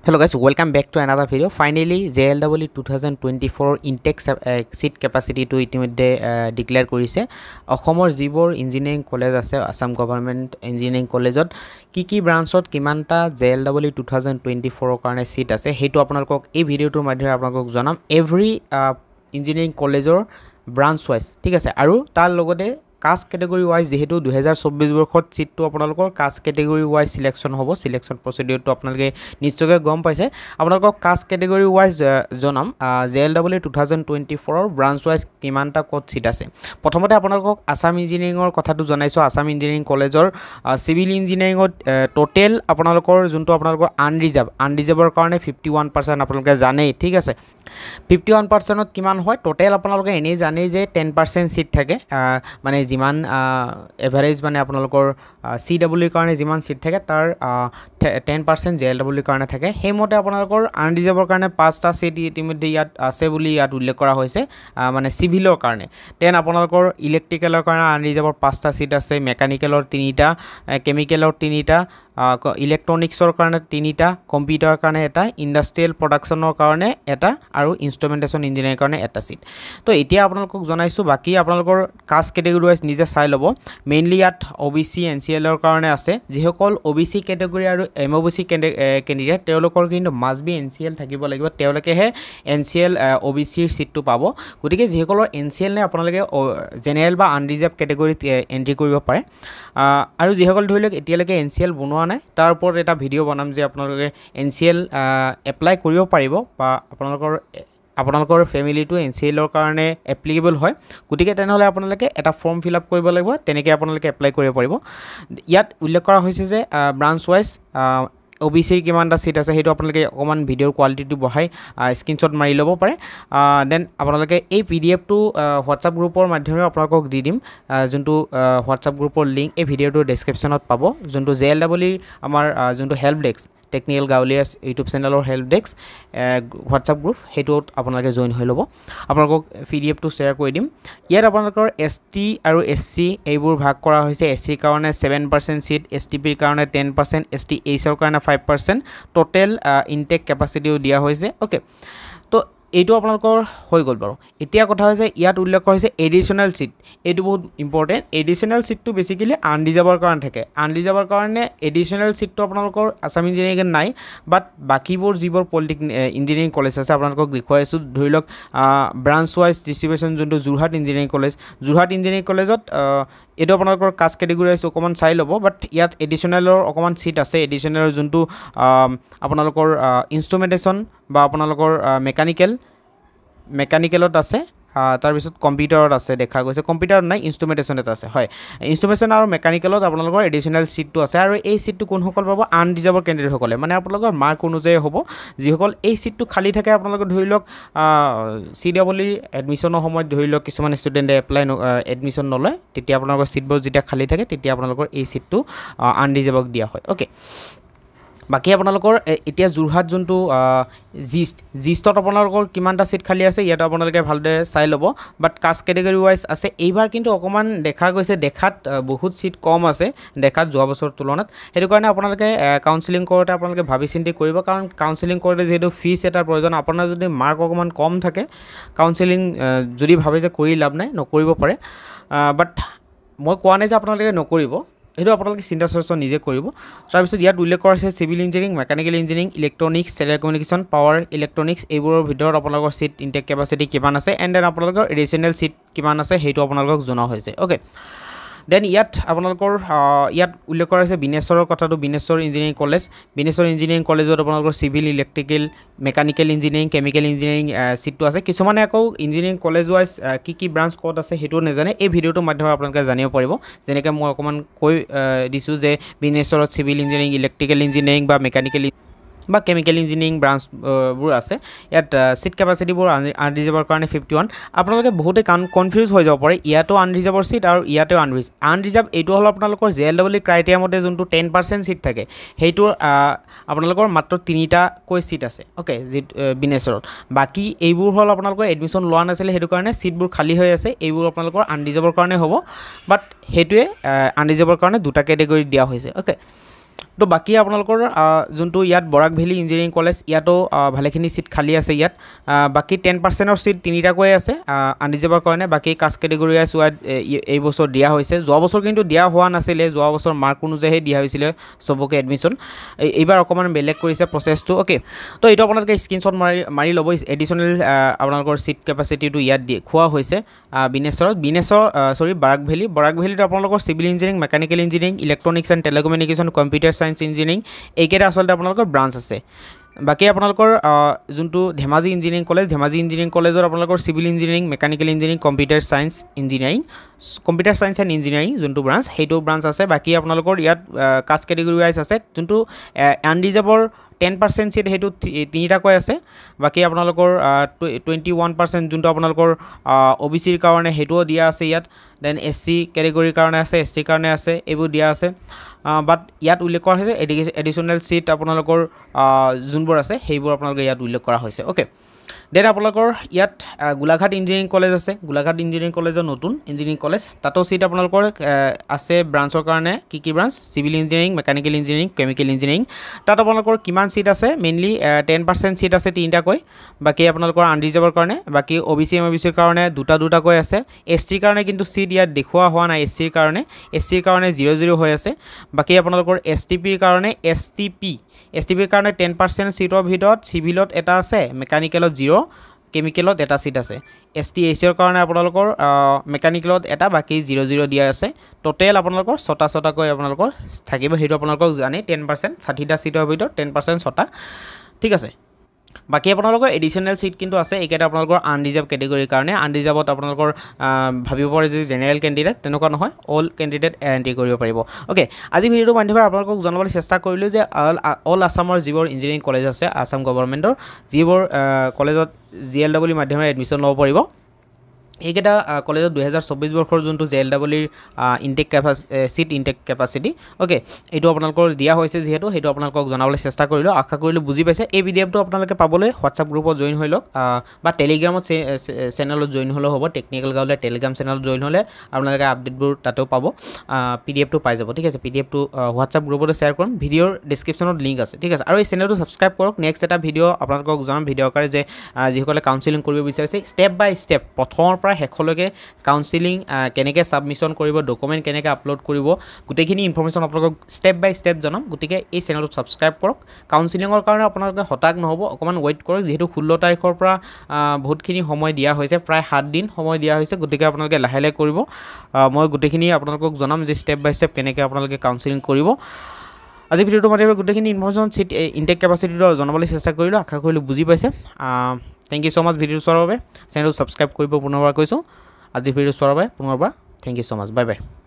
Hello guys, welcome back to another video. Finally, JLW 2024 intake seat capacity to itimidde declare korise. Okhomor jibor engineering college ase Assam Government Engineering College ot ki branchot kimanta JLW 2024 karone seat ase hetu apnalok ei video tur madhyore apnalok janam every engineering college or branch wise thik ase aru tar logote caste category wise যেহেতু 2024 বৰ্ষত সিটটো আপোনালোকৰ caste category wise selection হ'ব selection প্ৰসিডিউৰটো আপোনালোকে নিশ্চয়কৈ গম পাইছে আপোনালোকৰ কাস্ট ক্যাটেগৰি ওয়াইজ জনাম JLW 2024 ৰ ব্ৰাঞ্চ ওয়াইজ কিমানটা কোড সিট আছে প্ৰথমতে আপোনালোকক আসাম ইঞ্জিনিয়াৰিংৰ কথাটো জনাইছো আসাম ইঞ্জিনিয়াৰিং কলেজৰ সিভিল ইঞ্জিনিয়াৰিংত টোটেল আপোনালোকৰ যোনটো আপোনালোকৰ আনৰিজাৰ্ভৰ কাৰণে 51% আপোনালোকে জানে ঠিক আছে 51%ত কিমান হয় টোটেল আপোনালোকে এনে জানে যে 10% সিট থাকে মানে जिमान एवरेज माने आपनलोकर CW कारणे जिमान सीट থাকে तार 10% JLW कारणे থাকে हेमते आपनलोकर अनरिजर्वर कारणे 5टा सीट इतिमध्ये यात আছে বুলি ইয়াত উল্লেখ কৰা হৈছে মানে সিভিলৰ कारणे देन आपनलोकर इलेक्ट्रिकলৰ कारणे अनरिजर्वर 5टा सीट আছে মেকানিকেলৰ 3টা কেমিকেলৰ 3টা ইলেক্ট্ৰনিক্সৰ কাৰণে 3টা কম্পিউটাৰৰ কাৰণে এটা ইন্ডাষ্ট্ৰিয়েল প্ৰডাকচনৰ কাৰণে এটা আৰু ইনস্ট্ৰুমেন্টেশন ইঞ্জিনিয়াৰিং কাৰণে এটা সিট তো এতিয়া আপোনালোকক জনাইছো বাকি আপোনালোকৰ কাস্ট ক্যাটেগৰি ওয়াইজ নিজে চাই লব মেইনলি ইয়াত OBC NCL ৰ কাৰণে আছে যেসকল OBC ক্যাটেগৰি আৰু MOBC ক্যান্ডিডেট তেওঁলোকৰ কিন্তু মাস্ট বি NCL থাকিব লাগিব তেওঁলোকেহে NCL OBC ৰ সিটটো পাব গতিকে যেসকলৰ NCL নে আপোনালোকে জেনাৰেল বা আনৰিজাৰ্ভ ক্যাটেগৰিত এন্ট্ৰি কৰিব পাৰে আৰু যেসকল ধৰিলক এতিয়ালৈকে NCL বনোৱা নাই তাৰ ওপৰত এটা ভিডিও বনাম যে আপোনালোকে NCL এপ্লাই কৰিব পাৰিব বা আপোনালোকৰ ফ্যামিলিটো NCL ৰ কাৰণে এপ্লিকেবল হয় গতিকে তেনেহলে আপোনালোকে এটা ফৰ্ম ফিল আপ কৰিব লাগিব তেনেকৈ আপোনালোকে এপ্লাই কৰিব পাৰিব ইয়াত উল্লেখ কৰা হৈছে যে ব্ৰাঞ্চ ওয়াইজ OBC কিমানটা সিট আছে হেতু আপোনালোকে অকমান ভিডিওৰ কোৱালিটিটো বহাই স্ক্ৰিনশ্বট মাৰি ল'ব পাৰে দেন আপোনালোকে এই PDF টো WhatsApp গ্ৰুপৰ মাধ্যমেৰে আপোনালোকক দি দিম যোনটো WhatsApp গ্ৰুপৰ লিংক এই ভিডিওটোৰ ডেসক্ৰিপচনত পাব যোনটো JLW আমাৰ যোনটো হেল্প ডেস্ক টেকনিক্যাল গাউলিয়াস ইউটিউব চেনেলৰ হেল্প ডেস্ক WhatsApp গ্ৰুপ হেতুত আপোনালোকে জয়েন হৈ ল'ব আপোনালোকক PDF টো শেয়াৰ কৰি দিম ইয়াত আপোনালোকৰ ST আৰু SC এইবোৰ ভাগ কৰা হৈছে SC কাৰণে 7% সিট STP কাৰণে 10% STH ৰ কাৰণে 5% টোটেল ইনটেক ক্যাপাসিটিও দিয়া হৈছে ওকে তো এইটো আপোনালোকৰ হৈ গল বাৰু এতিয়া কথা হৈছে ইয়াত উল্লেখ কৰিছে এডিশনাল সিট এইটো বহুত ইম্পৰ্টেন্ট এডিশনাল সিটটো বেসিক্যালি আনৰিজাৰ্ভৰ কাৰণে থাকে আনৰিজাৰ্ভৰ কাৰণে এডিশনাল সিটটো আপোনালোকৰ আসাম ইঞ্জিনিয়াৰিং নাই বাট বাকিবোৰ যিবোৰ পলিটেকনিক ইঞ্জিনিয়াৰিং কলেজ আছে আপোনালোকক দেখুৱাইছো ধৰিলক ব্ৰাঞ্চ ওয়াইজ ডিস্ট্ৰিবিউশন যোনটো জুৰহাট ইঞ্জিনিয়াৰিং কলেজত এটো আপোনালোকৰ কাস্ট ক্যাটেগৰি আছে অকমান চাই ল'ব বাট ইয়াত এডিশনালৰ অকমান সিট আছে এডিশনালৰ যোনটো আপোনালোকৰ ইনস্ট্ৰুমেন্টেশন বা আপোনালোকৰ মেকানিকেলত আছে তাৰ পিছত কম্পিউটাৰত আছে দেখা গৈছে কম্পিউটাৰত নাই ইনস্ট্ৰুমেন্টেশনত আছে হয় ইনস্ট্ৰুমেন্টেশন আৰু মেকানিকেলত আপোনালোকৰ এডিশনাল সিটটো আছে আৰু এই সিটটো কোন সকল পাব আনৰিজাৰ্ভৰ ক্যান্ডিডেট সকলে মানে আপোনালোকৰ মাৰ্ক অনুযায়ী হ'ব যিসকল এই সিটটো খালি থাকে আপোনালোকৰ ধৰিলক CW এডমিশনৰ সময়ত ধৰিলক কিছুমান ষ্টুডেন্টে এডমিশন নলয় তেতিয়া আপোনালোকৰ সিটবোৰ যেতিয়া খালি থাকে তেতিয়া আপোনালোকৰ এই সিটটো আনৰিজাৰ্ভক দিয়া হয় ওকে বাকি আপোনালোকৰ এতিয়া জুৰহাট যোনটো জিষ্টত আপোনালোকৰ কিমানটা সিট খালি আছে ইয়াত আপোনালোকে ভালদৰে চাই ল'ব বাট কাস্ট ক্যাটেগৰি ওয়াইজ আছে এইবাৰ কিন্তু অকমান দেখা গৈছে দেখাত বহুত সিট কম আছে দেখাত যোৱা বছৰ তুলনাত হেতু কাৰণে আপোনালোকে কাউন্সেলিং কৰোতে আপোনালোকে ভাবি চিন্তি কৰিব কাৰণ কাউন্সেলিং কৰোতে যেটো ফিস এটাৰ প্ৰয়োজন আপোনাৰ যদি মাৰ্ক অকমান কম থাকে কাউন্সেলিং যদি ভাবে যে কৰি লাভ নাই নকৰিব পাৰে বাট মই কোৱা নাই যে আপোনালোকে নকৰিব এটো আপোনালোকে চিন্তা চৰ্চা নিজে কৰিব তাৰ পিছত ইয়াত উল্লেখ কৰা আছে civil engineering mechanical engineering electronics telecommunication power electronics এইবোৰৰ ভিতৰত আপোনালোকৰ সিট ইনটেক ক্যাপাসিটি কিমান আছে এণ্ড দেন আপোনালোকৰ এডিশনাল সিট কিমান আছে হেতু আপোনালোকক জনা হৈছে ওকে দেন ইয়াত আপোনালোকৰ ইয়াত উল্লেখ কৰা আছে বিনেশ্বৰৰ কথাটো বিনেশ্বৰ ইঞ্জিনিয়াৰিং কলেজত আপোনালোকৰ civil electrical mechanical engineering chemical engineering সিটটো আছে কিছুমানে আকৌ ইঞ্জিনিয়াৰিং কলেজ ওয়াইজ কি ব্ৰাঞ্চ কোড আছে হেতু নেজানে এই ভিডিওটো মাধ্যমে আপোনালোকে জানিব পাৰিব যেনেকৈ মই অকমান কৈ দিছো যে বিনেশ্বৰত সিভিল ইঞ্জিনিয়াৰিং ইলেক্ট্ৰিকেল ইঞ্জিনিয়াৰিং বা মেকানিকেল বা কেমিকেল ইঞ্জিনিয়াৰিং ব্ৰাঞ্চ বোৰ আছে ইয়াত সিট ক্যাপাসিটি বোৰ আনৰিজাৰ্ভৰ কাৰণে 51 আপোনালোকে বহুতে কনফিউজ হৈ যাব পাৰে ইয়াতো আনৰিজাৰ্ভৰ সিট আৰু ইয়াতেও আনৰিজাৰ্ভ এইটো হল আপোনালোকৰ JLW ক্ৰাইটেৰিয়া মতে যোনটো 10% সিট থাকে হেতু আপোনালোকৰ মাত্ৰ 3টা কৈ সিট আছে ওকে বিনেশ্বৰত বাকি এইবোৰ হল আপোনালোকৰ এডমিশন লোৱা নাছিল হেতু কাৰণে সিটবোৰ খালি হৈ আছে এইবোৰ আপোনালোকৰ আনৰিজাৰ্ভৰ কাৰণে হ'ব বাট হেতুৱে আনৰিজাৰ্ভৰ কাৰণে দুটা ক্যাটেগৰি দিয়া হৈছে ওকে তো বাকী আপোনালোকৰ যোনটো ইয়াত বৰাক ভেলী ইঞ্জিনিয়াৰিং কলেজ ইয়াতো ভালেখিনি সিট খালী আছে ইয়াত বাকী 10% সিট তিনিটাকৈ আছে আনৰিজাৰ্ভৰ কাৰণে বাকী কাষ্ট কেটেগৰী আছে এই বছৰ দিয়া হৈছে যোৱা বছৰ কিন্তু দিয়া হোৱা নাছিলে যোৱা বছৰ মাৰ্ক অনুযায়ী দিয়া হৈছিলে সবকে এডমিশন এইবাৰ অকমান বেলেগ কৰিছে প্ৰসেসটো ওকে তো এইটো আপোনালোকে স্ক্ৰিনশ্বট মাৰি ল'ব এডিশনাল আপোনালোকৰ সিট কেপাসিটিটো ইয়াত খোৱা হৈছে বৰাক ভেলীত আপোনালোকৰ civil engineering mechanical engineering electronics and telecommunication computer science engineering এইকেইটা আচলতে আপোনালোকৰ ব্ৰাঞ্চ আছে বাকি আপোনালোকৰ যোনটো ধেমাজি ইঞ্জিনিয়াৰিং কলেজৰ আপোনালোকৰ civil engineering mechanical engineering computer science and engineering যোনটো ব্ৰাঞ্চ সেইটো ব্ৰাঞ্চ আছে বাকি আপোনালোকৰ ইয়াত কাষ্ট কেটেগৰী ওয়াইজ আছে যোনটো আনৰিজাৰ্ভৰ 10% সিট হেতু তিনিটাকৈ আছে বাকি আপোনালোকৰ 21% যোনটো আপোনালোকৰ ওবিসিৰ কাৰণে হেতুও দিয়া আছে ইয়াত দেন এসসি কেটেগৰীৰ কাৰণে আছে এসটিৰ কাৰণে আছে এইবোৰ দিয়া আছে বাট ইয়াত উল্লেখ কৰা হৈছে এডিশনাল সিট আপোনালোকৰ যোনবোৰ আছে সেইবোৰ আপোনালোকে ইয়াত উল্লেখ কৰা হৈছে ওকে দেন আপোনালোকৰ ইয়াত গোলাঘাট ইঞ্জিনিয়াৰিং কলেজ আছে গোলাঘাট ইঞ্জিনিয়াৰিং কলেজৰ নতুন ইঞ্জিনিয়াৰিং কলেজ তাতো সিট আপোনালোকৰ আছে ব্ৰাঞ্চৰ কাৰণে কি branch civil engineering mechanical engineering chemical engineering তাত আপোনালোকৰ কিমান সিট আছে মেইনলি 10% সিট আছে তিনিটাকৈ বাকি আপোনালোকৰ আনৰিজাৰ্ভৰ কাৰণে বাকি ওবিসিৰ কাৰণে দুটাকৈ আছে এসটিৰ কাৰণে কিন্তু সিট ইয়াত দেখুৱা হোৱা নাই এসটিৰ কাৰণে 00 হৈ আছে বাকি আপোনালোকৰ এসটিপিৰ কাৰণে এসটিপিৰ কাৰণে 10% সিটৰ ভিতৰত সিভিলত এটা আছে মেকানিকেলত 0 কেমিকেলত এটা সিট আছে এসটিএসৰ কাৰণে আপোনালোকৰ মেকানিকেলত এটা বাকি 00 দিয়া আছে টোটাল আপোনালোকৰ 6টা কৈ আপোনালোকৰ থাকিব হেতু আপোনালোকক জানে 10% 60টা সিটৰ ভিতৰত 10% 6টা ঠিক আছে বাকি আপোনালোকৰ এডিশনাল সিট কিন্তু আছে একেটা আপোনালোকৰ আনৰিজাৰ্ভ কেটেগৰীৰ কাৰণে আনৰিজাৰ্ভত আপোনালোকৰ ভাবিব পাৰে যে জেনাৰেল ক্যান্ডিডেট তেনেকুৱা নহয় অল ক্যান্ডিডেট এন্ট্ৰি কৰিব পাৰিব ওকে আজি ভিডিওটো মাধ্যমে আপোনালোকক জনাবলৈ চেষ্টা কৰিলো যে অল আসামৰ যিবোৰ ইঞ্জিনিয়াৰিং কলেজ আছে আসাম গভৰ্ণমেন্টৰ যিবোৰ কলেজত জিএলডব্লিউ মাধ্যমেৰে এডমিশন ল'ব পাৰিব এইকেইটা কলেজত 2024 বৰ্ষৰ যোনটো জেএলডব্লিউৰ সিট ইনটেক কেপাসিটি ওকে এইটো আপোনালোকৰ দিয়া হৈছে যেহেতু হেতু আপোনালোকক জনাবলৈ চেষ্টা কৰিলো আশা কৰিলো বুজি পাইছে এই ভিডিঅটো আপোনালোকে পাবলৈ হোৱাটসঅ্যাপ গ্ৰুপত জয়েন হৈ লওক বা টেলিগ্ৰামত চেনেলত জয়েন হলে হ'ব টেকনিক্যাল গাউলে টেলিগ্ৰাম চেনেলত জয়েন হলে আপোনালোকে আপডেটবোৰ তাতেও পাব পিডিএফটো পাই যাব ঠিক আছে পিডিএফটো হোৱাটসঅ্যাপ গ্ৰুপত শেয়াৰ কৰিম ভিডিঅৰ ডেসক্ৰিপচনত লিংক আছে ঠিক আছে আৰু এই চেনেলটো সাবস্ক্ৰাইব কৰক নেক্সট এটা ভিডিঅ আপোনালোকক জনাম ভিডিঅ আকাৰে যে যিসকলে কাউন্সেলিং কৰিব বিচাৰিছে স্টেপ বাই স্টেপ প্ৰথমৰ পৰা শেষলৈকে কাউন্সেলিং কেনেকৈ সাবমিশন কৰিব ডকুমেন্ট কেনেকৈ আপলোড কৰিব গুটেখিনি ইনফৰমেশন আপোনালোকক স্টেপ বাই স্টেপ জনাম গতিকে এই চেনেলটো সাবস্ক্ৰাইব কৰক কাউন্সেলিংৰ কাৰণে আপোনালোকে হতাশ নহব অকমান ওয়েট কৰক যেহেতু 16 তাৰিখৰ পৰা বহুতখিনি সময় দিয়া হৈছে প্ৰায় 7 দিন সময় দিয়া হৈছে গতিকে আপোনালোকে লাহে লাহে কৰিব মই গুটেখিনি আপোনালোকক জনাম যে স্টেপ বাই স্টেপ কেনেকৈ আপোনালোকে কাউন্সেলিং কৰিব আজি ভিডিওটো মাধ্যমে গুটেখিনি ইনফৰমেশন সিট ইনটেক কেপাসিটিটো জনাবলৈ চেষ্টা কৰিলো আশা কৰিলো বুজি পাইছে Thank you so much video চোৱাৰ বাবে চেনেলটো সাবস্ক্ৰাইব কৰিব পুনৰবাৰ কৈছো আজি ভিডিও চোৱাৰ বাবে পুনৰবাৰ thank you so much bye bye